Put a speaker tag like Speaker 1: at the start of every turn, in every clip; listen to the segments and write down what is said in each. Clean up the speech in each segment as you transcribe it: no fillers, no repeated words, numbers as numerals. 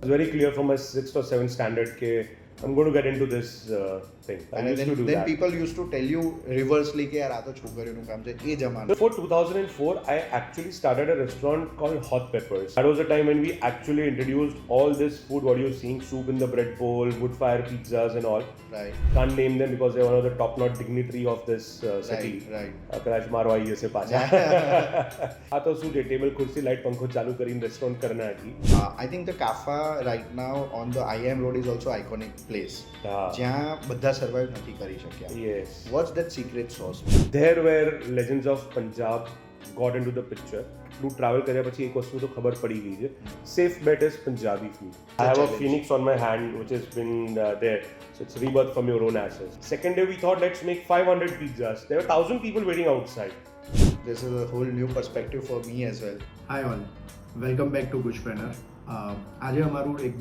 Speaker 1: It's very clear from my 6th or 7th standard that I'm going to get into this thing. I used to do
Speaker 2: then
Speaker 1: that.
Speaker 2: people used to tell you reversely કે યાર આ તો છોકરીઓનું કામ છે એ જમાનો.
Speaker 1: Before 2004, I actually started a restaurant called Hot Peppers. That was the time when we actually introduced all this food, what you're seeing, soup in the bread bowl, wood fire pizzas and all.
Speaker 2: Right.
Speaker 1: Can't name them because they're one of the top-notch dignitary of this city.
Speaker 2: Right.
Speaker 1: કદાચ મારો આવી જશે પાછા. આ તો શું છે, table ખુરશી લાઇટ પંખો ચાલુ કરીને રેસ્ટોરન્ટ કરના હતી.
Speaker 2: I think the Kafa right now on the IM road is also iconic place.
Speaker 1: હા.
Speaker 2: જ્યાં બધા survive નથી કરી શક્યા.
Speaker 1: Yes.
Speaker 2: What's that secret sauce?
Speaker 1: There where legends of Punjab got into the picture. એટલું ટ્રાવેલ કર્યા પછી એક વસ્તુ તો ખબર પડી ગઈ છે. Safe bet is Punjabi food. I have a
Speaker 2: challenge.
Speaker 1: phoenix on my hand which has been there. So it's rebirth from your own ashes. Second day we thought let's make 500 pizzas. There were 1,000 people waiting outside.
Speaker 2: This is a whole new perspective for me as well.
Speaker 3: Hi all welcome back to Gujpreneur. આજે અમારું એક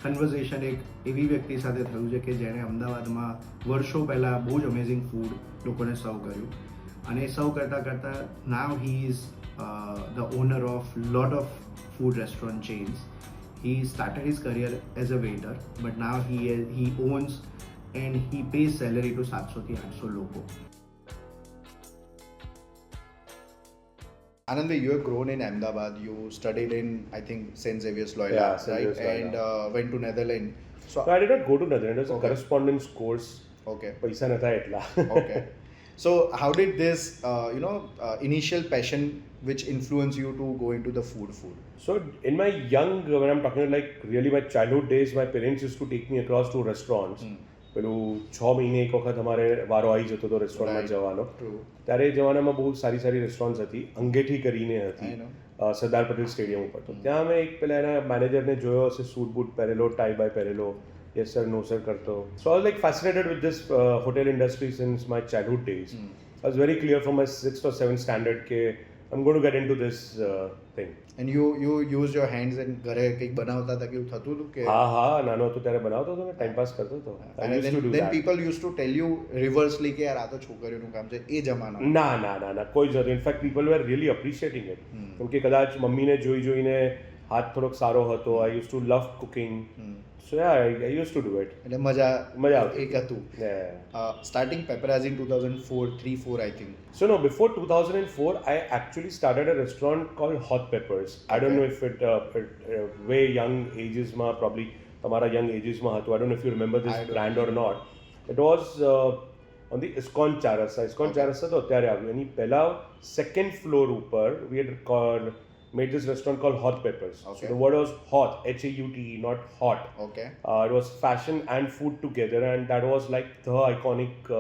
Speaker 3: conversion એક એવી વ્યક્તિ સાથે થયું છે કે જેણે અમદાવાદમાં વર્ષો પહેલાં બહુ જ અમેઝિંગ ફૂડ લોકોને સર્વ કર્યું અને સર્વ કરતાં કરતાં now he is the owner of lot of food restaurant chains. He started his career as a waiter, but now he owns and he pays salary to 700 થી 800 લોકો.
Speaker 2: Anand, you have grown in Ahmedabad. You studied in, I think, St. Xavier's Loyola,
Speaker 1: Yeah, St.
Speaker 2: right?
Speaker 1: Xavier's
Speaker 2: And went to Netherlands.
Speaker 1: So I did not go to Netherlands. It was a
Speaker 2: Okay.
Speaker 1: correspondence course.
Speaker 2: Okay.
Speaker 1: પૈસા નતા એટલા.
Speaker 2: Okay. So how did this, initial passion which influenced you to go into the food?
Speaker 1: So in my young, when I'm talking like really my childhood days, my parents used to take me across to restaurants. પેલું 6 મહિને એક વખત અમારે વારો આવી જતો હતો રેસ્ટોરન્ટમાં
Speaker 2: Right.
Speaker 1: જવાનો.
Speaker 2: True.
Speaker 1: ત્યારે એ જમાનામાં બહુ સારી સારી રેસ્ટોરન્ટ્સ હતી. અંગેઠી કરીને હતી
Speaker 2: I know.
Speaker 1: Sardar Patel stadium ઉપર. તો ત્યાં મેં એક પેલા એના મેનેજરને જોયો હશે, સૂટ બૂટ પહેરેલો, ટાઈ બાય પહેરેલો, યસ સર નો સર કરતો. So I was like fascinated with this hotel industry since my childhood days. I was very clear from my 6th or 7th standard that I'm going to get into this thing.
Speaker 2: And you use your hands and ઘરે કંઈક બનાવતા હતા કે એવું થતું હતું કે?
Speaker 1: હા હા, નાનો હતો ત્યારે બનાવતો હતો ને, ટાઈમ પાસ કરતો હતો. I
Speaker 2: And
Speaker 1: used to do
Speaker 2: then
Speaker 1: that.
Speaker 2: people used to tell you reversely કે યાર આ તો છોકરીઓનું કામ છે એ જમાનો.
Speaker 1: ના ના ના ના, કોઈ જ નહોતું. In fact people were really appreciating it. કેમ કે કદાચ મમ્મીને જોઈને હાથ થોડોક સારો હતો. I use to love cooking. So yeah, I use to do it.
Speaker 2: એટલે મજા
Speaker 1: આવતી.
Speaker 2: એક હતું.
Speaker 1: Yeah.
Speaker 2: Starting Paparazzi in 2004, I think.
Speaker 1: So no, before 2004, I actually started a restaurant called Hot Peppers. I don't know if it way young ages ma, probably તમારા young ages ma હતું. I don't know if you remember this
Speaker 2: I don't
Speaker 1: brand or not. It was on the ISKCON Charasa. ISKCON Charasa તો અત્યારે આવ્યું. એની પહેલા second floor ઉપર we had made this restaurant called Hot Peppers.
Speaker 2: Okay.
Speaker 1: So the word was hot, H-A-U-T, not hot.
Speaker 2: Okay.
Speaker 1: It was fashion and food together, and that was like the iconic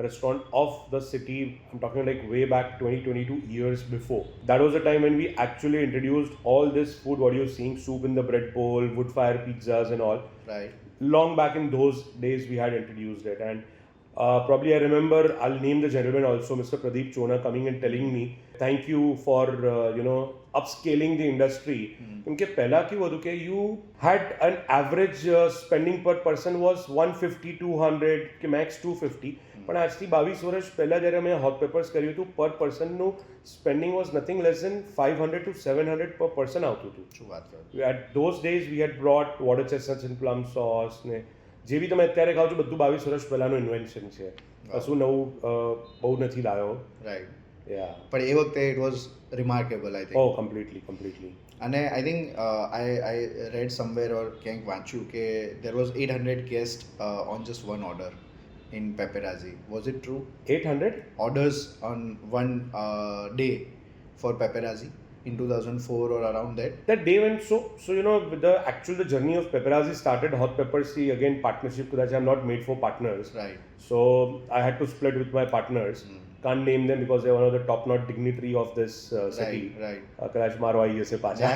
Speaker 1: restaurant of the city. I'm talking like way back 22 years before. That was the time when we actually introduced all this food, what you're seeing, soup in the bread bowl, wood fire pizzas and all.
Speaker 2: Right.
Speaker 1: Long back in those days we had introduced it, and probably I remember, I'll name the gentleman also, Mr. Pradeep Chona, coming and telling me thank you for upscaling the industry. Because પહેલા કેવું હતું કે you had an average spending per person was 150, 200 કે max 250. પણ આજથી 22 વર્ષ પહેલા જ્યારે અમે હોટ પેપર્સ કર્યું હતું, પર પર્સનનું spending was nothing less than 500 to 700 પર પર્સન આવતું હતું.
Speaker 2: શું વાત કરો?
Speaker 1: At those days we had brought water chestnuts and plum sauce ને જે બી તમે અત્યારે ખાવ છો બધું 22 વર્ષ પહેલાનું ઇન્વેન્શન છે. કશું નવું બહુ નથી લાવ્યો.
Speaker 2: Right.
Speaker 1: Yeah.
Speaker 2: પણ એ વખતે it was remarkable, I think.
Speaker 1: Oh, completely.
Speaker 2: અને I think I read somewhere or ક્યાંક વાંચ્યું કે there was 800 guests on just one order in Paparazzi. Was it true?
Speaker 1: 800?
Speaker 2: Orders on one day for Paparazzi in 2004 or around that?
Speaker 1: That day went so the journey of Paparazzi started. Hot Peppers, see, again, partnership, because I'm not made for partners.
Speaker 2: Right.
Speaker 1: So I had to split with my partners. Can't name them because they're one of the top-notch dignitary of this city.
Speaker 2: Right.
Speaker 1: કદાચ મારો આવી જશે પાછા.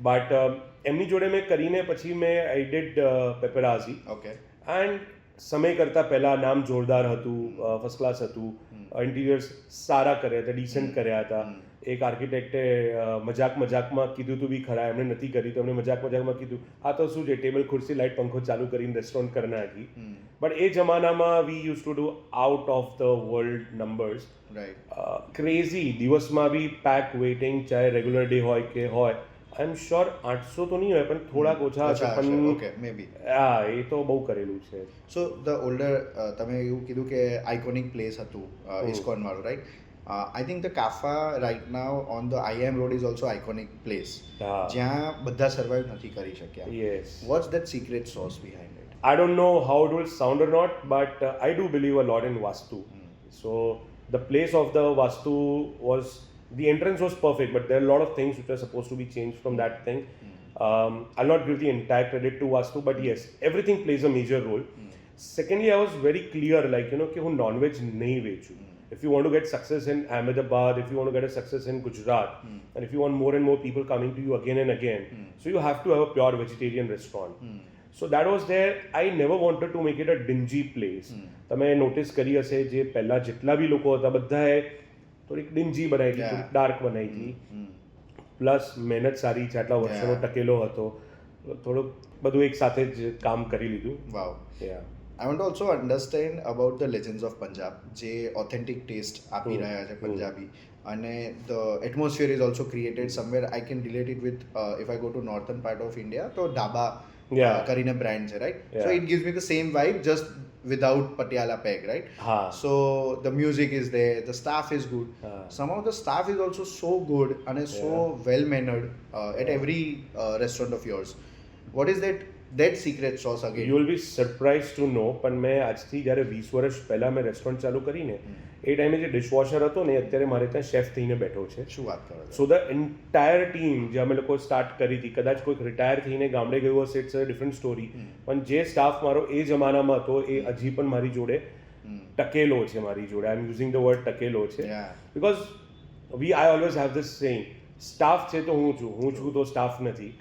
Speaker 1: But એમની જોડે મેં કરીને પછી મેં I did Paparazzi.
Speaker 2: Okay.
Speaker 1: And સમય કરતાં પહેલાં નામ જોરદાર હતું, ફર્સ્ટ ક્લાસ હતું, ઇન્ટિરિયર્સ સારા કર્યા હતા, ડિસેન્ટ કર્યા હતા. એક આર્કિટેક્ટે મજાકમાં કીધું તું બી ખરા, એમણે નથી કરી તો એમણે મજાકમાં કીધું આ તો શું છે, ટેબલ ખુરશી લાઇટ પંખો ચાલુ કરીને રેસ્ટોરન્ટ કરી નાખી. બટ એ જમાનામાં વી use to do out of the world numbers.
Speaker 2: Right.
Speaker 1: Crazy દિવસમાં બી પેક વેઇટિંગ, ચાહે રેગ્યુલર ડે હોય કે હોય, આઈ એમ શ્યોર 800 તો નહીં હોય પણ થોડાક ઓછા હશે પણ
Speaker 2: ઓકે મે બી
Speaker 1: હા એ તો બહુ કરેલું છે.
Speaker 2: સો ધ ઓલ્ડર તમે એવું કીધું કે આઇકોનિક પ્લેસ હતું ઇસ્કોન વાળું right. I think the Kafa right now on the IIM road is also iconic place
Speaker 1: હા
Speaker 2: જ્યાં બધા સર્વાઈવ નથી કરી શક્યા.
Speaker 1: યસ
Speaker 2: વોટ્સ દેટ સિક્રેટ સોર્સ behind it?
Speaker 1: I don't know how it will sound or not, but I do believe a lot in Vastu. So the place of the Vastu was, the entrance was perfect, but there are a lot of things which are supposed to be changed from that thing. I'll not give the entire credit to Vastu, but yes, everything plays a major role. Secondly, I was very clear, like, you know, कि હું non-veg नहीं बेचूं. If you want to get success in Ahmedabad, if you want to get a success in Gujarat, and if you want more and more people coming to you again and again, so you have to have a pure vegetarian restaurant. So that was there. I never wanted to make it a dingy place. તમે notice કરી હશે જે પહેલા જેટલા બી લોકો હતા બધાએ થોડીક ડિન્જી બનાવી હતી, થોડીક ડાર્ક બનાવી હતી. પ્લસ મહેનત સારી છે, આટલા વર્ષોનો ટકેલો હતો, થોડુંક બધું એક સાથે જ કામ કરી લીધું.
Speaker 2: વાવ.
Speaker 1: Yeah.
Speaker 2: I want to also understand about the legends of Punjab જે authentic taste આપી રહ્યા છે પંજાબી, અને the atmosphere is also created somewhere. I can relate it with if I go to northern part of India તો ઢાબા કરીને brand છે right. So it gives me the same vibe just without Patiala peg right. So the music is there, the staff is good. Somehow the staff is also so good and so well mannered at every restaurant of yours. What is that secret sauce again?
Speaker 1: You will be surprised to know, પણ મેં આજથી જ્યારે 20 વર્ષ પહેલાં મેં restaurant ચાલુ કરીને એ ટાઈમે જે ડિશવોશર હતો ને અત્યારે મારે ત્યાં શેફ થઈને બેઠો છે.
Speaker 2: શું વાત કરો છો?
Speaker 1: સો ધ એન્ટાયર ટીમ જે અમે લોકો સ્ટાર્ટ કરી હતી, કદાચ કોઈક રિટાયર થઈને ગામડે ગયું હશે, ઇટ્સ અ ડિફરન્ટ સ્ટોરી, પણ જે સ્ટાફ મારો એ જમાનામાં હતો એ હજી પણ મારી જોડે ટકેલો છે, મારી જોડે. આઈ એમ યુઝિંગ ધ વર્ડ ટકેલો છે because I always have this saying, staff છે તો હું છું તો સ્ટાફ નથી.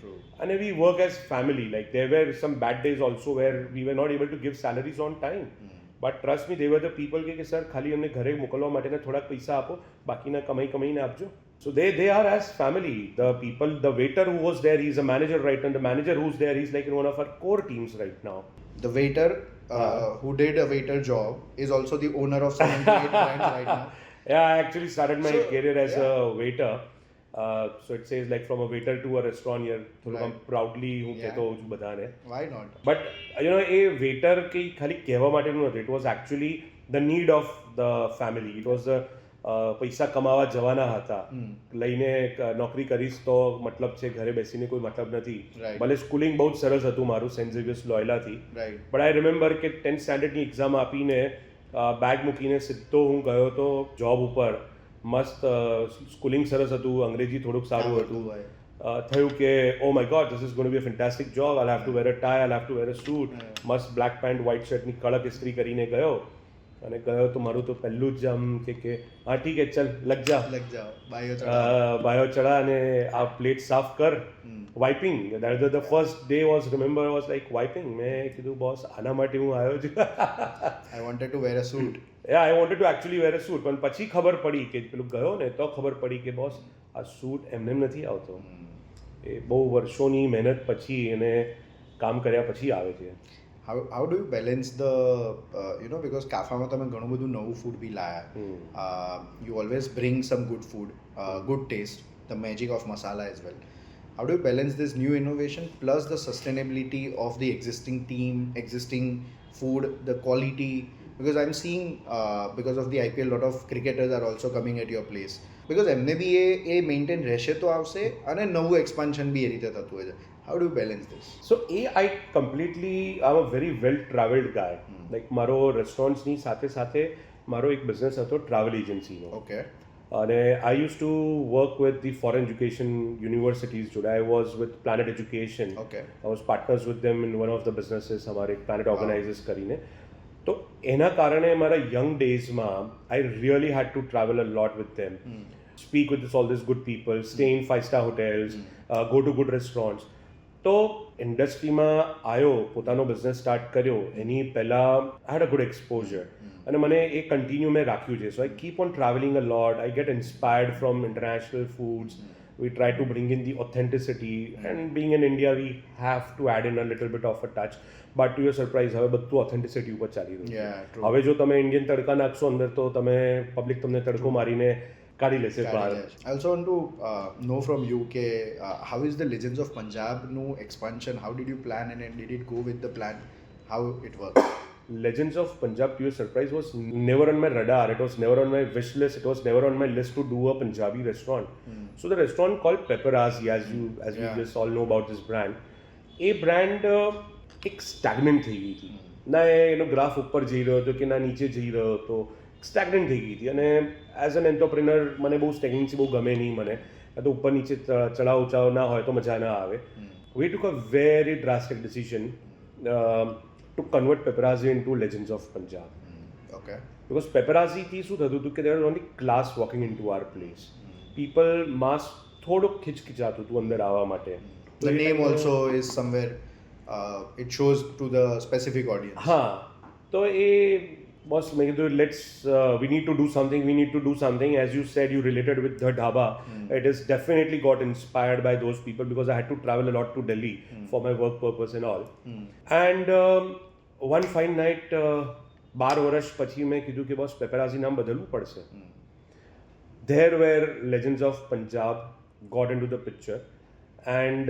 Speaker 1: અને વી work as family. Like there were some bad days also where we were not able to give salaries on time. But trust me, they were the people કે sir ખાલી અમને ઘરે મોકલવા માટેના થોડાક પૈસા આપો, બાકીના કમાઈને આપજો. So they are as family. The people, the waiter who was there, he's a manager right now. The manager who's there, he's like in one of our core teams right now.
Speaker 2: The waiter who did a waiter job is also the owner of 78 brands right now.
Speaker 1: Yeah, I actually started my career as a waiter. So it says like from a waiter to a restaurant here. થોડું proudly હું કહેતો હોઉં છું બધાને.
Speaker 2: Why not?
Speaker 1: But you know, A waiter કંઈ ખાલી કહેવા માટેનું નથી. It was actually the need of the family. It was the પૈસા કમાવા જવાના હતા, લઈને નોકરી કરીશ તો મતલબ છે, ઘરે બેસીને કોઈ મતલબ નથી. ભલે સ્કૂલિંગ બહુ જ સરસ હતું મારું સેન્ટ ઝેવિયર્સ લોયલાથી, બટ આઈ રિમેમ્બર કે 10th સ્ટાન્ડર્ડની એક્ઝામ આપીને બેગ મૂકીને સીધો હું ગયો હતો જોબ ઉપર. મસ્ત સ્કૂલિંગ સરસ હતું, અંગ્રેજી થોડુંક સારું હતું. થયું કે oh my god, this is going to be a fantastic job. I have to wear a tie, I have to wear a suit. મસ્ત બ્લેક પેન્ટ વ્હાઇટ શર્ટની કડક ઇસ્ત્રી કરીને ગયો, અને ગયો તો મારું તો પહેલું જ આમ કે હા ઠીક હે ચલ લગ જાઓ, બાયો ચડા અને આ પ્લેટ સાફ કર, wiping. The first day was remember was like wiping. મેં કીધું બોસ આના માટે હું આવ્યો છું.
Speaker 2: I wanted to wear a suit.
Speaker 1: Yeah, I wanted to actually wear a suit. પણ પછી ખબર પડી કે પેલું ગયો ને તો ખબર પડી કે બોસ આ સૂટ એમને નથી આવતો. એ બહુ વર્ષોની મહેનત પછી એને કામ કર્યા પછી આવે છે.
Speaker 2: How do you balance the because કાફામાં તમે ઘણું બધું નવું ફૂડ બી લાયા. You always bring some good food, good taste, the magic of masala as well. How do you balance this new innovation plus the sustainability of the existing team, existing food, the quality? Because I'm seeing because of the IPL, lot of cricketers are also coming at your place. Because એમને બી એ maintain રહેશે તો આવશે અને નવું expansion બી એ રીતે થતું હોય છે. How do you balance this?
Speaker 1: So I'm a very well traveled guy. Like મારો રેસ્ટોરન્ટ્સની સાથે સાથે મારો એક બિઝનેસ હતો ટ્રાવેલ એજન્સીનો.
Speaker 2: Okay.
Speaker 1: અને I used to work with the foreign education universities જોડે. I was with Planet Education.
Speaker 2: Okay.
Speaker 1: I was partners with them in one of the businesses, અમારે Planet Organizers કરીને. તો એના કારણે મારા young ડેઝમાં I really had to travel a lot with them. Speak with all these good people, stay in 5-star hotels, go to good restaurants. તો ઇન્ડસ્ટ્રીમાં આવ્યો, પોતાનો બિઝનેસ સ્ટાર્ટ કર્યો, એની પહેલાં આઈ હેડ અ ગુડ એક્સપોઝર અને મને એ કન્ટિન્યુ મેં રાખ્યું છે. So I keep on travelling a lot. I get inspired from international foods. We try to bring in the authenticity, and being in India we have to add in a little bit of a touch. But to your surprise, હવે બધું authenticity ઉપર ચાલી રહ્યું છે. હવે જો તમે Indian તડકા નાખશો અંદર તો તમે પબ્લિક તમને તડકો મારીને કાઢી લેશે બહાર.
Speaker 2: I also want to know from you કે how is the Legends of Punjab નું expansion? How did you plan and then did it go with the plan? How it worked?
Speaker 1: Legends of Punjab, to your surprise, was never on my radar. It was never on my wish list. It was never on my list to do a Punjabi restaurant. So the restaurant called Pepperazzi, as we
Speaker 2: Yeah.
Speaker 1: just all know about this brand, A brand એક stagnant થઈ ગઈ હતી. ના એનો graph ઉપર જઈ રહ્યો હતો કે ના નીચે જઈ રહ્યો હતો, સ્ટેગ્નન્ટ થઈ ગઈ હતી. અને એઝ એન એન્ટરપ્રિનર મને બહુ સ્ટેગ્નન્સી બહુ ગમે નહીં. મને તો ઉપર નીચે ચડાવ ઉચાવ ના હોય તો મજા ના આવે. We took a very drastic decision to convert Pepperazzi into Legends of Punjab.
Speaker 2: Okay.
Speaker 1: Because Pepperazzi થી શું થતું હતું કે there was only class walking into our place. People mass થોડુંક ખિચખિચાતું હતું અંદર આવવા માટે.
Speaker 2: The name also is somewhere it shows to the specific audience.
Speaker 1: હા, તો એ બસ મેં કીધું we need to do something. As you said, you related with the dhaba. It is definitely got inspired by those people because I had to travel a lot to Delhi for my work purpose and all. And one fine night 12 વર્ષ પછી મેં કીધું કે બસ પેપેરાઝી નામ બદલવું પડશે. There where Legends of Punjab got into the picture. And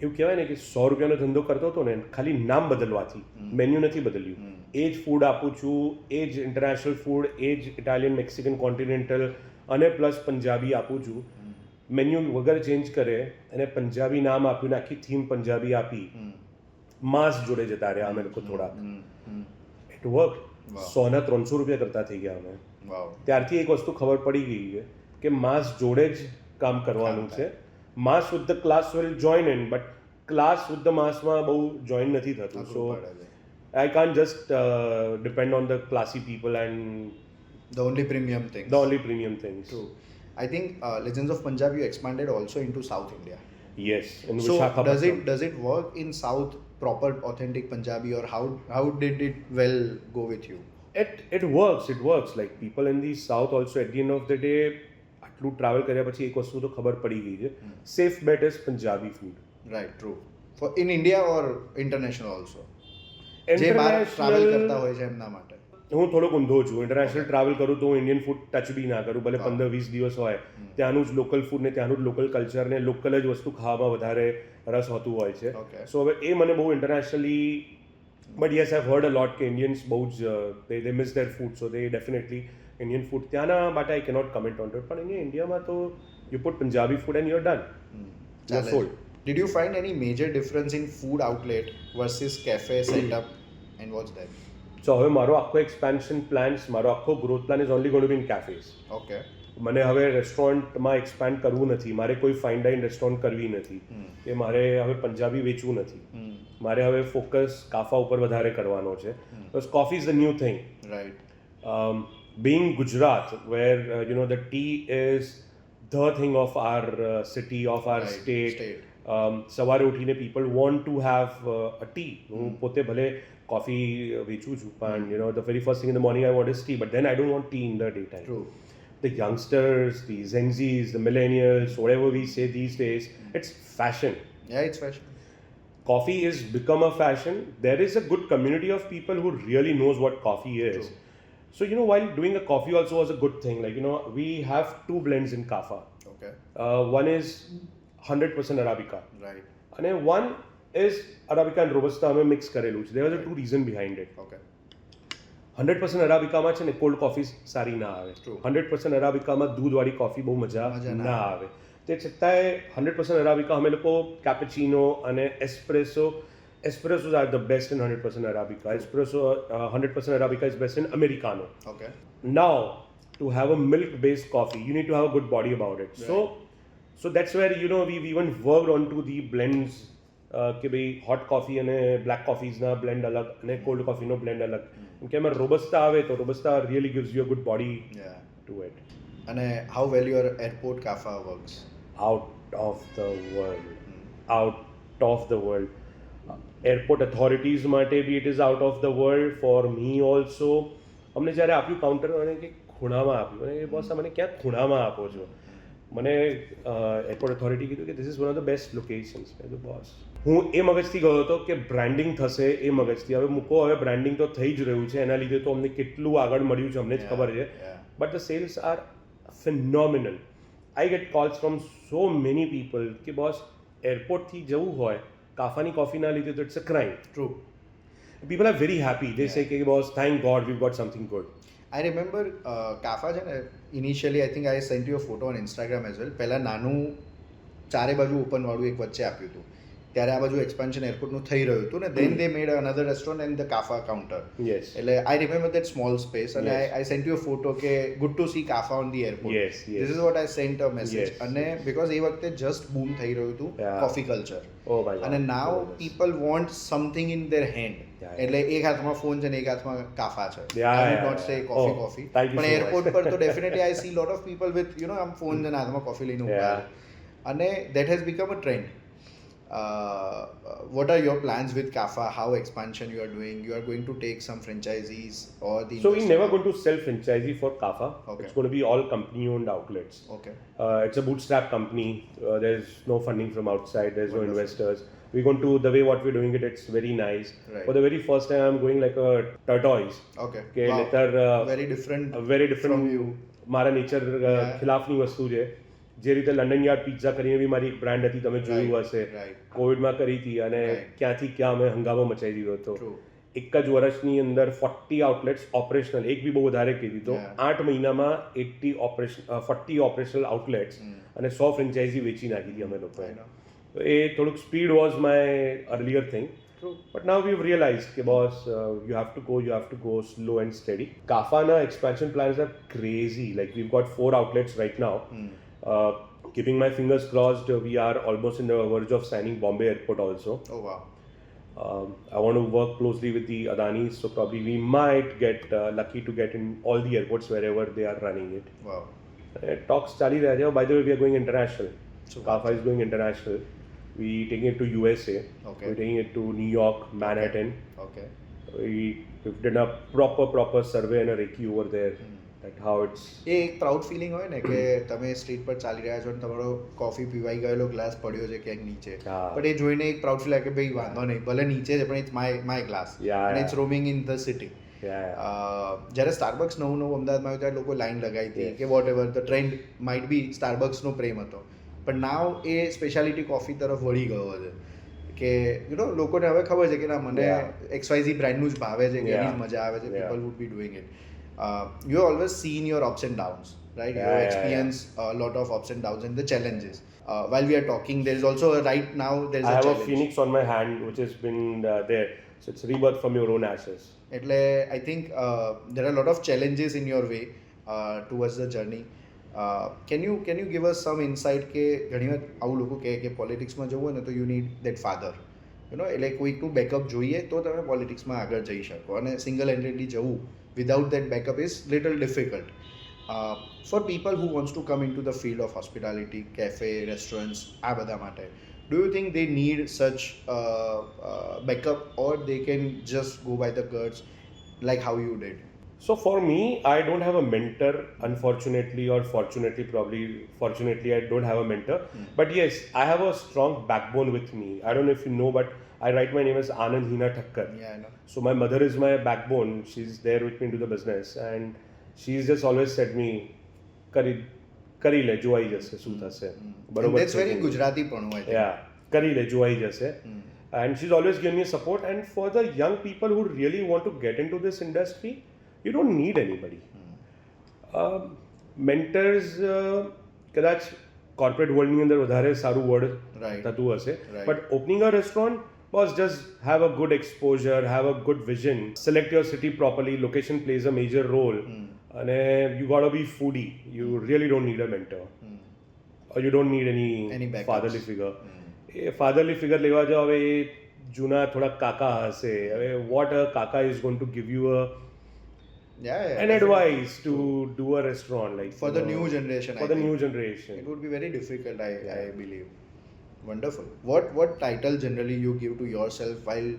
Speaker 1: એવું કહેવાય ને કે 100 રૂપિયાનો ધંધો કરતો હતો ને, ખાલી નામ બદલવાથી મેન્યુ નથી બદલ્યું. એ જ ફૂડ આપું છું, એ જ ઇન્ટરનેશનલ ફૂડ, એ જ ઇટાલિયન, મેક્સિકન, કોન્ટિનેન્ટલ અને પ્લસ પંજાબી આપું છું. મેન્યુ વગર ચેન્જ કરે અને પંજાબી નામ આપ્યું ને આખી થીમ પંજાબી આપી. માસ જોડે જતા રહ્યા અમે લોકો થોડા. It work. 100 ના 300 રૂપિયા કરતા થઈ ગયા અમે.
Speaker 2: Wow.
Speaker 1: ત્યારથી એક વસ્તુ ખબર પડી ગઈ છે કે માસ જોડે જ કામ કરવાનું છે. Mass with the class will join in, but class with the માસમાં બહુ જોઈન નથી થતું. So I can't just depend on the classy people and
Speaker 2: The only premium things.
Speaker 1: the only premium things.
Speaker 2: True. I think Legends of Punjab you expanded also into South India.
Speaker 1: Yes. In
Speaker 2: So
Speaker 1: Visakhapatnam.
Speaker 2: does it work in South proper authentic Punjabi, or how did it well go with you?
Speaker 1: It works. Like people in the South also, at the end of the day, આટલું travel કર્યા પછી એક વસ્તુ તો ખબર પડી ગઈ છે, safe bet is Punjabi food.
Speaker 2: Right, true. For in India or international also? જે બહાર ટ્રાવેલ કરતા હોય છે એમના માટે.
Speaker 1: હું થોડોક ઊંધો છું. ઇન્ટરનેશનલ ટ્રાવેલ કરું તો હું ઇન્ડિયન ફૂડ ટચ બી ના કરું, ભલે 15-20 દિવસ હોય. ત્યાંનું જ લોકલ ફૂડ ને ત્યાંનું જ લોકલ કલ્ચર ને લોકલ જ વસ્તુ ખાવામાં વધારે રસ હોતું હોય છે. સો હવે એ મને બહુ internationally, but yes I heard a lot કે ઇન્ડિયન્સ બહુ જ they miss their food, so they definitely Indian food ત્યાંના માટે I cannot comment on it. પણ અહીંયા ઇન્ડિયામાં તો you put Punjabi food and you're done. You're sold.
Speaker 2: Did you find any major difference in food outlet versus cafe setup, and what's that?
Speaker 1: So હવે મારો આખો expansion plans, મારો આખો growth plan is only going to B in cafes.
Speaker 2: Okay.
Speaker 1: મને હવે રેસ્ટોરન્ટમાં expand કરવું નથી. મારે કોઈ ફાઇન ડાઇન રેસ્ટોરન્ટ કરવી નથી, કે મારે હવે પંજાબી વેચવું નથી. મારે હવે ફોકસ કાફા ઉપર વધારે કરવાનો છે. બસ coffee is the new thing.
Speaker 2: Right.
Speaker 1: Being Gujarat, where the tea is the thing of our city, of our
Speaker 2: Right,
Speaker 1: state.
Speaker 2: state.
Speaker 1: સવારે ઉઠીને people want to have a tea. હું પોતે ભલે કોફી વેચું છું, પણ the very first thing in the morning I want is tea, but then I don't want tea in the daytime.
Speaker 2: True.
Speaker 1: The youngsters, the Gen Zs, the millennials, whatever we say these days, it's fashion.
Speaker 2: Yeah, it's fashion.
Speaker 1: Coffee is become a fashion. There is a good community of people who really knows what coffee is.
Speaker 2: True.
Speaker 1: So while doing a coffee also was a good thing. Like we have 2 blends in Kafa.
Speaker 2: Okay.
Speaker 1: One is 100% Arabica.
Speaker 2: Right.
Speaker 1: And one is Arabica and Robusta અમે mix કરેલું છે. There was a 2 reason behind it.
Speaker 2: Okay.
Speaker 1: 100% અરાબિકામાં છે ને cold coffee સારી ના આવે.
Speaker 2: True.
Speaker 1: 100% અરાબિકામાં દૂધવાળી coffee બહુ મજા
Speaker 2: ના
Speaker 1: ના આવે. તે છતાંય 100% અરાબિકા અમે લોકો કેપેચિનો અને espressos are the best in 100% Arabica. 100% Arabica is best in Americano.
Speaker 2: Okay.
Speaker 1: Now, to have a milk-based coffee, you need to have a good body about it.
Speaker 2: Right.
Speaker 1: So that's where we've even worked onto the blends. કે ભાઈ hot coffee અને black કોફીઝના blend અલગ અને cold કોફીનો blend અલગ. કેમ કે એમાં robusta આવે તો robusta really gives you a good body
Speaker 2: Yeah.
Speaker 1: To it.
Speaker 2: And how well your airport kafa works?
Speaker 1: Out of the world. Airport authorities માટે be it is out of the world. For me also. અમને જ્યારે આપ્યું counter મને કે ખૂણામાં આપ્યું, અને એ boss મને ક્યાં ખૂણામાં આપો છો? મને એરપોર્ટ ઓથોરિટી કીધું કે this is one of the best locations. મેં કીધું બોસ, હું એ મગજથી ગયો હતો કે બ્રાન્ડિંગ થશે, એ મગજથી. હવે મૂકો, હવે બ્રાન્ડિંગ તો થઈ જ રહ્યું છે, એના લીધે તો અમને કેટલું આગળ મળ્યું છે અમને જ ખબર છે. But the sales are phenomenal. I get calls from so many people કે બોસ એરપોર્ટથી જવું હોય કાફાની કોફી ના લીધે તો it's a crime.
Speaker 2: True.
Speaker 1: People are very happy. They say કે boss, thank God we've got something good.
Speaker 2: I remember કાફા છે ને initially I think I sent you a photo on Instagram as well. પહેલાં નાનું ચારે બાજુ ઓપનવાળું એક વચ્ચે આપ્યું હતું. ત્યારે આ બાજુ એક્સપાન્શન એરપોર્ટનું થઈ રહ્યું હતું ને then they made another restaurant and the Kaffa counter.
Speaker 1: Yes.
Speaker 2: એટલે I remember that small space અને
Speaker 1: Yes.
Speaker 2: I sent you a photo કે good to see Kaffa on the airport.
Speaker 1: Yes, yes.
Speaker 2: This is what I sent a message.
Speaker 1: Yes,
Speaker 2: અને because એ વખતે just boom થઈ રહ્યું હતું
Speaker 1: Yeah.
Speaker 2: Coffee culture.
Speaker 1: Oh my God.
Speaker 2: અને now
Speaker 1: Tremendous.
Speaker 2: People want something in their hand.
Speaker 1: Yeah,
Speaker 2: એટલે એક હાથમાં ફોન છે ને એક હાથમાં કાફા છે.
Speaker 1: Yeah,
Speaker 2: I would
Speaker 1: yeah,
Speaker 2: not say
Speaker 1: yeah.
Speaker 2: Coffee
Speaker 1: Oh,
Speaker 2: coffee.
Speaker 1: thank you
Speaker 2: પણ
Speaker 1: so
Speaker 2: એરપોર્ટ
Speaker 1: much.
Speaker 2: પર તો definitely I see lot of people with આમ ફોન અને હાથમાં કોફી લઈને ઉભા
Speaker 1: Yeah.
Speaker 2: છે. અને that has become a trend. What are your plans with Kafa? How expansion you are doing? You are going to take some franchisees or the
Speaker 1: So we're
Speaker 2: investor-
Speaker 1: never going to sell franchisee for Kafa.
Speaker 2: Okay.
Speaker 1: It's going to be all company-owned outlets.
Speaker 2: Okay.
Speaker 1: It's a bootstrap company. There's no funding from outside. There's no
Speaker 2: Wonderful.
Speaker 1: investors. We're going to, the way what we're doing it, it's very nice.
Speaker 2: Right.
Speaker 1: For the very first time, I'm going like a tortoise.
Speaker 2: Okay.
Speaker 1: કે
Speaker 2: Wow.
Speaker 1: નહીતર
Speaker 2: Very different.
Speaker 1: very different
Speaker 2: from you.
Speaker 1: મારા nature
Speaker 2: Yeah.
Speaker 1: ખિલાફની વસ્તુ છે. જે રીતે London yard pizza કરીને બી મારી એક બ્રાન્ડ હતી, તમે જોયું
Speaker 2: Right,
Speaker 1: હશે.
Speaker 2: right.
Speaker 1: કોવિડમાં કરી હતી અને
Speaker 2: Right.
Speaker 1: ક્યાંથી ક્યાં અમે હંગામો મચાવી દીધો હતો.
Speaker 2: True.
Speaker 1: એક જ વર્ષની અંદર 40 આઉટલેટ્સ ઓપરેશનલ, એક બી બહુ વધારે કીધી તો
Speaker 2: Yeah.
Speaker 1: 8 મહિનામાં 40 ઓપરેશનલ આઉટલેટ્સ અને 100 ફ્રેન્ચાઇઝી વેચી નાખી હતી અમે લોકોએ.
Speaker 2: I know.
Speaker 1: તો એ થોડુંક speed was my earlier thing.
Speaker 2: True.
Speaker 1: But now we've realized કે boss, you have to go slow and steady. Kafana expansion plans are crazy. Like we've got 4 outlets right now. Keeping my fingers crossed, we are almost in the verge of signing Bombay Airport also.
Speaker 2: Oh wow.
Speaker 1: I want to work closely with the Adanis, so probably we might get lucky to get in all the airports wherever they are running it.
Speaker 2: Wow.
Speaker 1: Talks chali rahe hain. By the way, we are going international.
Speaker 2: So
Speaker 1: Kafa is going international. We taking it to USA.
Speaker 2: Okay.
Speaker 1: We're taking it to New York, Manhattan.
Speaker 2: Okay.
Speaker 1: We've done a proper survey and a recce over there. That how it's.
Speaker 2: એ એક proud feeling હોય ને કે તમે street પર ચાલી રહ્યા છો અને તમારો કોફી પીવાઈ ગયેલો ગ્લાસ પડ્યો છે ક્યાંક નીચે.
Speaker 1: હા.
Speaker 2: પણ એ જોઈને એક પ્રાઉડ ફીલ આવે કે ભાઈ વાંધો નહીં, ભલે નીચે છે પણ ઇટ્સ માય ગ્લાસ
Speaker 1: Yeah,
Speaker 2: અને
Speaker 1: yeah.
Speaker 2: It's roaming in the city.
Speaker 1: Yeah.
Speaker 2: જ્યારે સ્ટારબક્સ નવું અમદાવાદમાં આવ્યું ત્યારે લોકો લાઈન લગાવી હતી
Speaker 1: Yes.
Speaker 2: કે whatever the trend might be સ્ટારબક્સનો પ્રેમ હતો, પણ નાવ એ સ્પેશિયાલિટી કોફી તરફ વળી ગયો છે કે યુ નો લોકોને હવે ખબર છે કે ના મને
Speaker 1: Yeah.
Speaker 2: XYZ બ્રાન્ડનું જ ભાવે છે કે
Speaker 1: Yeah.
Speaker 2: એની જ મજા આવે છે,
Speaker 1: Yeah.
Speaker 2: People would be doing it. You have always seen your ups and downs, right? You
Speaker 1: Yeah,
Speaker 2: have
Speaker 1: yeah,
Speaker 2: experienced a lot of ups and downs and the challenges. While we are talking, there is also right now there is
Speaker 1: I
Speaker 2: a
Speaker 1: have
Speaker 2: challenge.
Speaker 1: a phoenix on my hand which has been there. So it's rebirth from your own ashes.
Speaker 2: એટલે I think there are a lot of challenges in your way towards the journey. Can you give us some insight કે ઘણીવાર આવું લોકો કહે કે પોલિટિક્સમાં જવું હોય ને તો you need that father, you know, એટલે કોઈકનું બેકઅપ જોઈએ તો તમે પોલિટિક્સમાં આગળ જઈ શકો, અને સિંગલ હેન્ડેડલી જવું without that backup is little difficult. For people who wants to come in to the field of hospitality, cafe, restaurants, આ બધા માટે, do you think they need such backup or they can just go by the guts like how you did?
Speaker 1: So for me, I don't have a mentor, unfortunately, or fortunately, fortunately, I don't have a mentor. But yes, I have a strong backbone with me. I don't know if you know, but I write my name as Anand Hina Thakkar.
Speaker 2: Yeah, I know.
Speaker 1: So my mother is my backbone. She's there with me into the business, and she's just always said me, કરી લે જોવાઈ જશે શું થશે.
Speaker 2: And that's very Gujarati પણ હોય.
Speaker 1: Yeah, કરી લે જોવાઈ જશે. And she's always given me support. And for the young people who really want to get into this industry, you don't need anybody. Mentors, કદાચ કોર્પોરેટ વર્લ્ડની અંદર વધારે સારું વર્ડ
Speaker 2: Right.
Speaker 1: થતું હશે,
Speaker 2: Right.
Speaker 1: But opening a restaurant was just have a good exposure, have a good vision, select your city properly, location plays a major role, and you gotta be foodie. You really don't need a mentor, or you don't need any
Speaker 2: backups.
Speaker 1: fatherly figure. A fatherly figure લેવા જાઓ, હવે એ જૂના થોડા કાકા હશે, હવે what a kaka is going to give you
Speaker 2: Yeah.
Speaker 1: an advice to do a restaurant, like
Speaker 2: For
Speaker 1: you
Speaker 2: the
Speaker 1: know,
Speaker 2: new generation,
Speaker 1: for
Speaker 2: I
Speaker 1: the
Speaker 2: think.
Speaker 1: new generation.
Speaker 2: It would be very difficult, I believe. Wonderful. What title generally you give to yourself while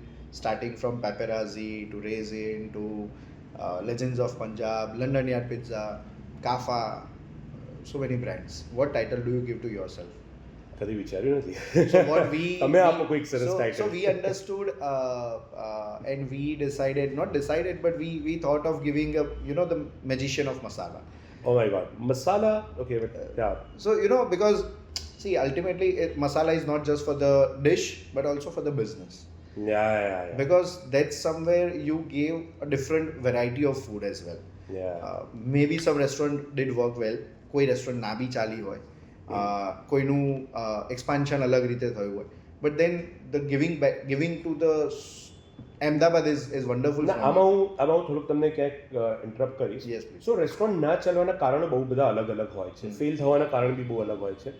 Speaker 2: starting from Paparazzi to Raisin to Legends of Punjab, London Yard Pizza, Kafa, so many brands. What title do you give to yourself?
Speaker 1: કદી વિચાર્યું નથી.
Speaker 2: So what we
Speaker 1: તમે આપો કોઈક સરસ
Speaker 2: so
Speaker 1: title.
Speaker 2: we understood and we decided, not decided, but we thought of giving a, you know, the magician of masala.
Speaker 1: Oh my god. Masala? Okay, but yeah.
Speaker 2: So, you know, because see, ultimately, masala is not just for the dish, but also for the business.
Speaker 1: Yeah.
Speaker 2: Because that's somewhere you gave a different variety of food as well.
Speaker 1: Yeah.
Speaker 2: Maybe some restaurant did work well, કોઈ restaurant ના બી ચાલી હોય, કોઈનું expansion અલગ રીતે થયું હોય, but then the giving to the Ahmedabad is wonderful.
Speaker 1: ના આમાં હું થોડુંક તમને ક્યાંક ઇન્ટરપ્ટ કરીશ.
Speaker 2: Yes, please.
Speaker 1: સો રેસ્ટોરન્ટ ના ચાલવાના કારણો બહુ બધા અલગ અલગ હોય છે, ફેલ થવાના કારણ બી બહુ અલગ હોય છે.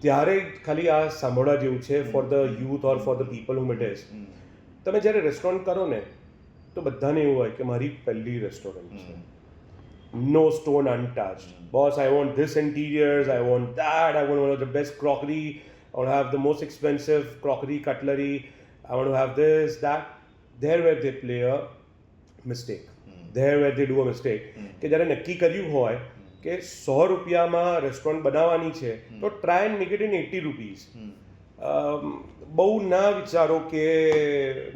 Speaker 1: ત્યારે ખાલી આ સાંભળવા જેવું છે for the youth or for the people whom it is. તમે જ્યારે રેસ્ટોરન્ટ કરો ને તો બધાને એવું હોય કે મારી પહેલી રેસ્ટોરન્ટ છે, no stone untouched. Boss, I want this interiors, I want that, I want one of the best crockery, I want to have the most expensive crockery, cutlery, I want to have this, that. There where they play a mistake. There where they do a mistake. કે જ્યારે નક્કી કર્યું હોય કે 100 રૂપિયામાં restaurant બનાવવાની છે તો try and make it in 80 rupees. બહુ ના વિચારો કે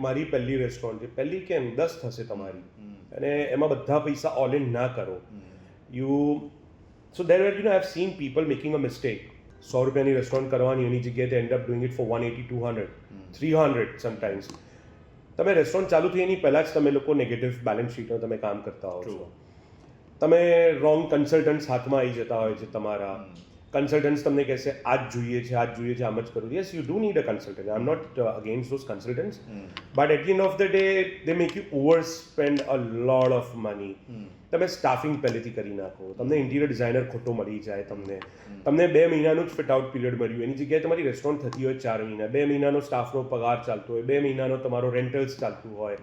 Speaker 1: મારી પહેલી રેસ્ટોરન્ટ છે, પહેલી કેમ 10 થશે તમારી, અને એમાં બધા પૈસા ઓલ ઇન ના કરો. So there were, you know, I've seen people making a mistake. 100 રૂપિયાની રેસ્ટોરન્ટ કરવાની એની જગ્યાએ they end up doing it for 180, 200, 300 sometimes. તમે રેસ્ટોરન્ટ ચાલુ થઈ એની પહેલાં જ તમે લોકો નેગેટિવ બેલેન્સ શીટનો તમે કામ કરતા હો છો. તમે રોંગ કન્સલ્ટન્ટ્સ હાથમાં આવી જતા હોય છે તમારા. કન્સલ્ટન્ટ્સ તમને કહેશે આ જ જોઈએ છે આમ જ કરો. Yes, you do need a consultant. I am not against those consultants, but at the end of the day they make you over spend a lot of money. તમે સ્ટાફિંગ પહેલેથી કરી નાખો, તમને ઇન્ટિરિયર ડિઝાઇનર ખોટો મળી જાય, તમને 2 મહિનાનું જ ફિટ આઉટ પીરિયડ મળ્યું, એની જગ્યાએ તમારી રેસ્ટોરન્ટ થતી હોય 4 મહિના, 2 મહિનાનો સ્ટાફનો પગાર ચાલતો હોય, 2 મહિનાનો તમારો રેન્ટલ્સ ચાલતું હોય.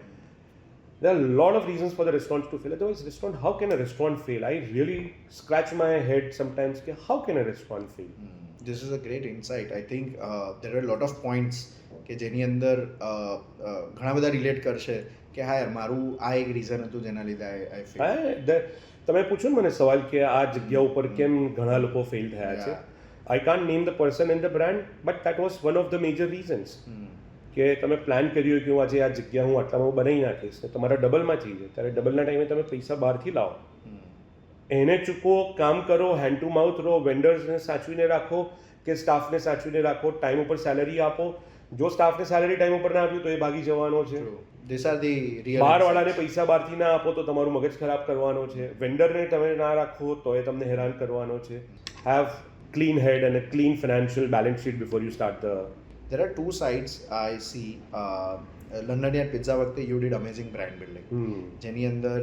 Speaker 1: There are a lot of reasons for the restaurants to fail. Otherwise, how can a restaurant fail? I really scratch my head sometimes. How can a restaurant fail?
Speaker 2: This is a great insight. I think there are a lot of points કે જેની અંદર ઘણા બધા relate કરશે કે હા યાર મારું આ એક રીઝન હતું જેના લીધે I failed.
Speaker 1: તમે પૂછો ને મને સવાલ કે આ જગ્યા ઉપર કેમ ઘણા લોકો ફેલ થયા છે. I can't name the person and the brand, but that was one of the major reasons. કે તમે પ્લાન કર્યું કે હું આજે આ જગ્યા હું આટલામાં બનાવી નાખીશ ને તમારા ડબલમાં થઈ જાય, ત્યારે ડબલના ટાઈમે તમે પૈસા બહારથી લાવો, એને ચૂકવો, કામ કરો, હેન્ડ ટુ માઉથ રહો, વેન્ડર્સને સાચવીને રાખો કે સ્ટાફને સાચવીને રાખો, ટાઈમ ઉપર સેલરી આપો. જો સ્ટાફને સેલરી ટાઈમ ઉપર ના આપ્યું તો એ ભાગી જવાનો છે. બહારવાળાને પૈસા બહારથી ના આપો તો તમારું મગજ ખરાબ કરવાનો છે. વેન્ડરને તમે ના રાખો તો એ તમને હેરાન કરવાનો છે. હેવ ક્લીન હેડ અને clean financial balance sheet before you start the.
Speaker 2: There are two sides I see. London Yard Pizza વખતે you did amazing brand building. જેની અંદર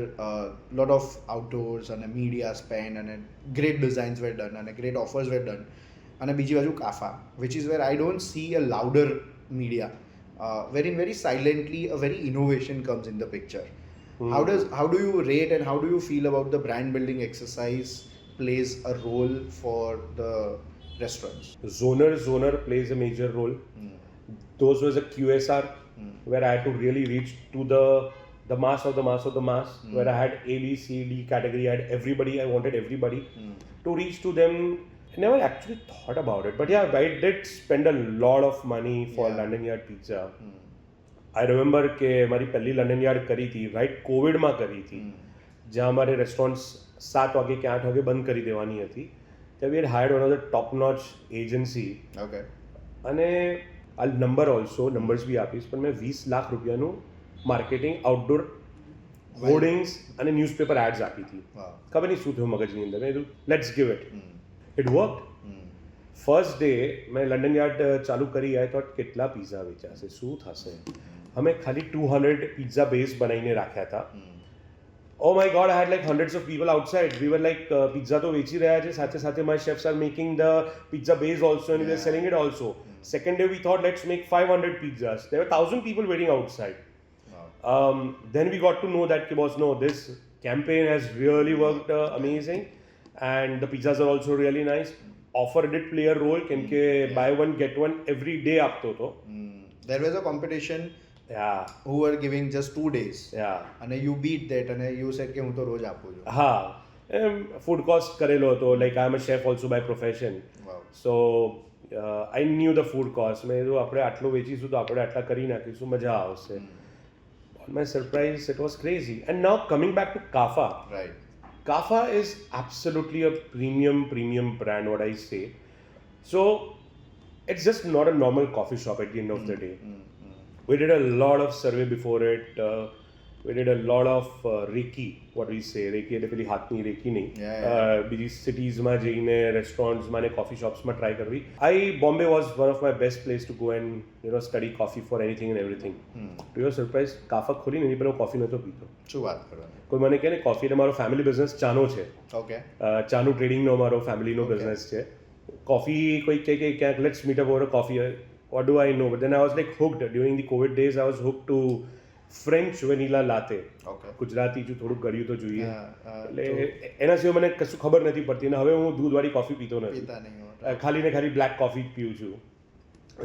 Speaker 2: lot of outdoors અને media spend અને great designs were done અને great offers were done. અને બીજી બાજુ કાફા, which is where I don't see a louder media, wherein very silently a very innovation comes in the picture. How do you rate and how do you feel about the brand building exercise plays a role for the restaurants?
Speaker 1: Zoner plays a major role. Those was a QSR where I had to really reach to the mass of the mass of the mass, where I had A, B, C, D category. I had everybody. I wanted everybody to reach to them. I never actually thought about it, but yeah, I did spend a lot of money for London Yard Pizza. I remember કે મારી પહેલી London yard કરી હતી right કોવિડમાં કરી હતી, જ્યાં અમારે restaurants 7 વાગે કે 8 વાગે બંધ કરી દેવાની હતી. We had hired one of the top-notch agency.
Speaker 2: Okay.
Speaker 1: અને આ નંબર્સ બી આપીશ, પણ મેં 20 લાખ રૂપિયાનું માર્કેટિંગ આઉટડોર હોર્ડિંગ્સ અને ન્યૂઝપેપર એડ્સ આપી હતી. ખબર નહીં શું થયું મગજની અંદર. મેં કીધું let's give it. It work. First day મેં લંડન યાર્ડ ચાલુ કરી, આઈ થોટ કેટલા પિઝા વેચાશે, શું થશે. અમે ખાલી 200 પિઝા બેઝ બનાવીને રાખ્યા હતા. Oh my God, I had like hundreds of people outside. We were like, pizza to vechi raha hai, sathe sathe my chefs are making the pizza base also and we are selling it also. Second day we thought let's make 500 pizzas. There were 1,000 people waiting outside. Then we got to know that, boss, no, this campaign has really worked amazing and the pizzas are also really nice. Offer did play a role, કેમકે buy one get one every day આપતો હતો.
Speaker 2: There was a competition who were giving just 2 days. And you beat that and you said કે હું તો રોજ આપું છું.
Speaker 1: Food cost કરેલો હતો. Like I am a chef also by profession. So I knew the food cost. મેં કીધું આપણે આટલું વેચીશું તો આપણે આટલા કરી નાખીશું, મજા આવશે. On my surprise, it was crazy. And now coming back to Kafa.
Speaker 2: Right.
Speaker 1: Kafa is absolutely a premium brand, what I say. So it's just not a normal coffee shop at the end of the day. We did a lot of survey before it. We did a lot of Reiki, what we say. Reiki એટલે પેલી હાથની recce નહીં. બીજી સિટીઝમાં જઈને રેસ્ટોરન્ટ્સમાં ને coffee શોપ્સમાં try કરવી. Bombay was one of my best place to go and study coffee for anything and everything. To your surprise, કાફા ખોલીને એની પહેલા હું કોફી નહોતો પીતો.
Speaker 2: શું વાત કરો?
Speaker 1: કોઈ મને કહે ને કોફી એટલે મારો ફેમિલી બિઝનેસ ચાનો છે.
Speaker 2: ઓકે.
Speaker 1: ચાનું ટ્રેડિંગનો મારો ફેમિલીનો બિઝનેસ છે. કોફી કોઈ કહે કે ક્યાંક let's meet up over coffee. What do I know? But then I was like hooked. During the COVID days, I was hooked to French vanilla latte.
Speaker 2: Okay.
Speaker 1: Gujarati જો થોડુંક કર્યું તો જોઈએ. એટલે એના સિવાય મને કશું ખબર નથી પડતી અને હવે હું દૂધવાળી કોફી પીતો નથી. ખાલી ને ખાલી બ્લેક કોફી જ પીઉં છું,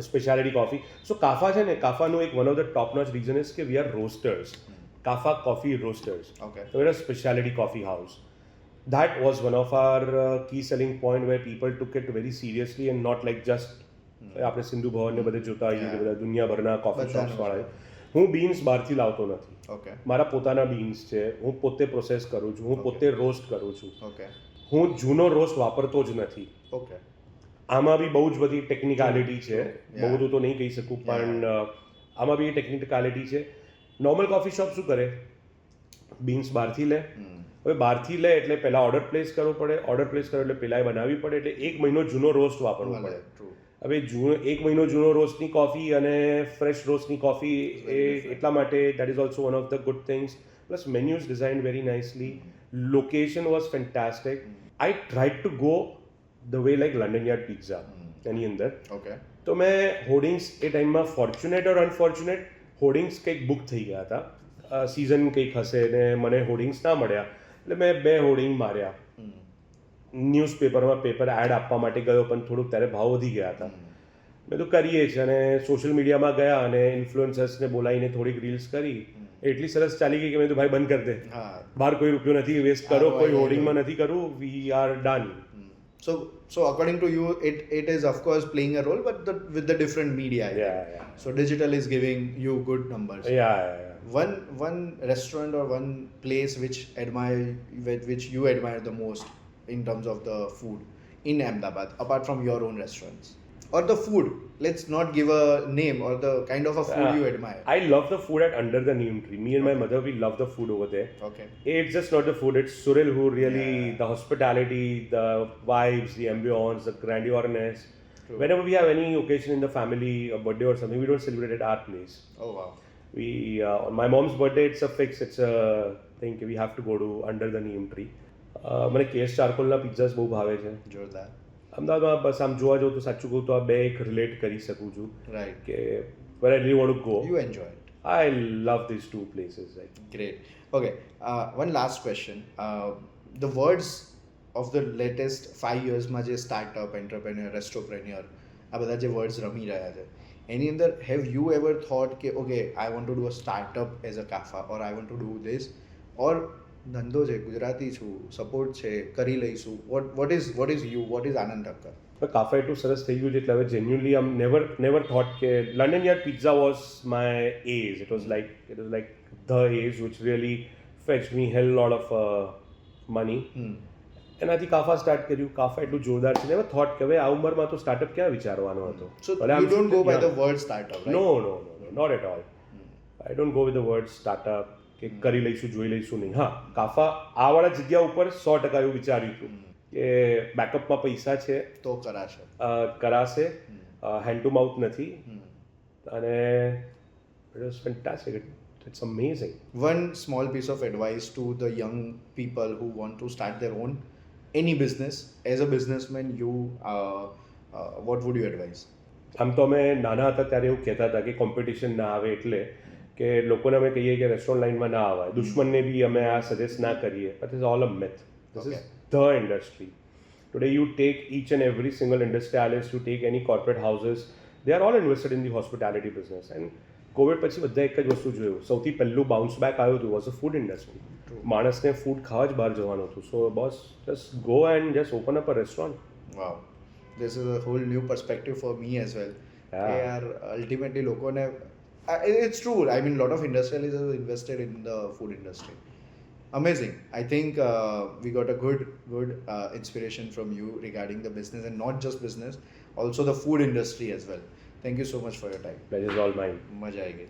Speaker 1: સ્પેશિયાલિટી કોફી. સો કાફા છે ને, કાફાનું એક one of the top notch reason is કે we are roasters. Kaffa coffee roasters.
Speaker 2: Okay.
Speaker 1: So we're a specialty coffee house. That was one of our key selling point where people took it very seriously and not like just આપણે સિંધુ ભવન ને બધે જોતા હોઈએ કે બધા દુનિયાભરના coffee shops વાળા. હું બીન્સ બહારથી લાવતો નથી.
Speaker 2: ઓકે.
Speaker 1: મારા પોતાના બીન્સ છે, હું પોતે પ્રોસેસ કરું છું, હું પોતે રોસ્ટ કરું છું.
Speaker 2: ઓકે.
Speaker 1: હું જૂનો રોસ્ટ વાપરતો જ નથી.
Speaker 2: ઓકે.
Speaker 1: આમાં બી બહુ જ બધી ટેકનિકાલિટી છે, બહુ બધું તો નહીં કહી શકું પણ આમાં બી ટેકનિકાલિટી છે. નોર્મલ કોફી શોપ શું કરે, બીન્સ બહારથી લે. હવે બહારથી લે એટલે પહેલાં ઓર્ડર પ્લેસ કરવો પડે, ઓર્ડર પ્લેસ કરો એટલે પહેલાં એ બનાવવી પડે, એટલે 1 મહિનો જૂનો રોસ્ટ વાપરવો પડે. હવે 1 મહિનો જૂનો રોસ્ટની કોફી અને ફ્રેશ રોસ્ટની કોફી એ એટલા માટે that is also one of the good things. Plus menus design very nicely, location was fantastic. I tried to go the way like London yard pizza એની અંદર.
Speaker 2: ઓકે.
Speaker 1: તો મેં હોર્ડિંગ્સ એ ટાઈમમાં ફોર્ચ્યુનેટ ઓર અનફોર્ચ્યુનેટ હોર્ડિંગ્સ કંઈક book થઈ ગયા હતા. સિઝન કંઈક હશે ને મને હોર્ડિંગ્સ ના મળ્યા એટલે મેં 2 હોર્ડિંગ માર્યા. ન્યૂઝપેપરમાં પેપર એડ આપવા માટે ગયો પણ થોડુંક ત્યારે ભાવ વધી ગયા હતા. મેં તો કરીએ જ અને સોશિયલ મીડિયામાં ગયા અને ઇન્ફ્લુએન્સર્સને બોલાવીને થોડીક રીલ્સ કરી. એટલી સરસ ચાલી ગઈ કે મેં તો ભાઈ બંધ કરી દે, બહાર કોઈ રૂપિયો નથી વેસ્ટ કરો, કોઈ હોર્ડિંગમાં નથી કરવું, we are done.
Speaker 2: So according to you, it is of course playing a role, but with the different media.
Speaker 1: Yeah.
Speaker 2: So digital is giving you good numbers.
Speaker 1: Yeah.
Speaker 2: One restaurant or one place which you admire the most in terms of the food in Ahmedabad, apart from your own restaurants, or the food. Let's not give a name or the kind of a food you admire.
Speaker 1: I love the food at Under the Neem Tree. Me and my mother, we love the food over there.
Speaker 2: Okay.
Speaker 1: It's just not the food, it's Suril who really, the hospitality, the vibes, the ambience, the grandioreness.
Speaker 2: True.
Speaker 1: Whenever we have any occasion in the family, a birthday or something, we don't celebrate at our place.
Speaker 2: Oh wow.
Speaker 1: We on my mom's birthday, it's a fix, it's a thing, we have to go to Under the Neem Tree. મને case ચારકોલના પિઝાસ બહુ ભાવે છે.
Speaker 2: જોરદાર.
Speaker 1: અમદાવાદમાં બસ આમ જોવા જાઉં તો સાચું કહું તો આ 2 એક રિલેટ કરી શકું છું
Speaker 2: Right.
Speaker 1: કે where I really want to go.
Speaker 2: You enjoy it.
Speaker 1: I love these 2 places. Like.
Speaker 2: Great. Okay. One last question. The words of the latest 5 years માં જે startup, entrepreneur, restopreneur, આ બધા જે words રમી રહ્યા છે, એની અંદર have you ever thought કે okay, I want to do a startup as a Kafa, or I want to do this, or ધંધો છે, ગુજરાતી છું, સપોર્ટ છે, કરી લઈશું? what is you, what is Anand Thakkar?
Speaker 1: કાફા એટલું સરસ થઈ ગયું છે એટલે હવે genuinely I'm never thought કે London Yard Pizza was my A's. It was like the A's which really fetched me hell lot of money. એનાથી કાફા સ્ટાર્ટ કર્યું. કાફા એટલું જોરદાર છે, never thought કે હવે આ ઉંમરમાં તો સ્ટાર્ટઅપ ક્યાં વિચારવાનો હતો.
Speaker 2: So you don't go by the word startup, right?
Speaker 1: No, not at all. I don't go with the word startup કે કરી લઈશું, જોઈ લઈશું નહીં. હા, કાફા આ વાળા જગ્યા ઉપર 100% એવું વિચાર્યું હતું કે બેકઅપમાં પૈસા છે
Speaker 2: તો કરાશે,
Speaker 1: હેન્ડ ટુ માઉથ નથી અને it was fantastic. It's amazing.
Speaker 2: One small piece of advice to the young people who want to start their own any business. As a businessman, you what would you advise?
Speaker 1: આમ તો અમે નાના હતા ત્યારે એવું કહેતા હતા કે કોમ્પિટિશન ના આવે એટલે કે લોકોને અમે કહીએ કે રેસ્ટોરન્ટ લાઇનમાં ના આવાય. દુશ્મનને બી અમે આ સજેસ્ટ ના કરીએ. But is all a myth. This is the industry. Today you take each and every single industrialist, you take any corporate houses, they are all invested in the hospitality business. And Covid પછી બધા એક જ વસ્તુ જોયું, સૌથી પહેલું bounce back આવ્યું હતું વોઝ અ ફૂડ ઇન્ડસ્ટ્રી. માણસને ફૂડ ખાવા જ બહાર જવાનું હતું. So boss just go and just open up a restaurant.
Speaker 2: Wow. This is a whole new perspective for me as well.
Speaker 1: Yeah.
Speaker 2: They are ultimately લોકોને it's true. I mean, lot of industrialists have invested in the food industry. Amazing. I think we got a good inspiration from you regarding the business, and not just business, also the food industry as well. Thank you so much for your time.
Speaker 1: Pleasure is all mine.
Speaker 2: मजा आएगी.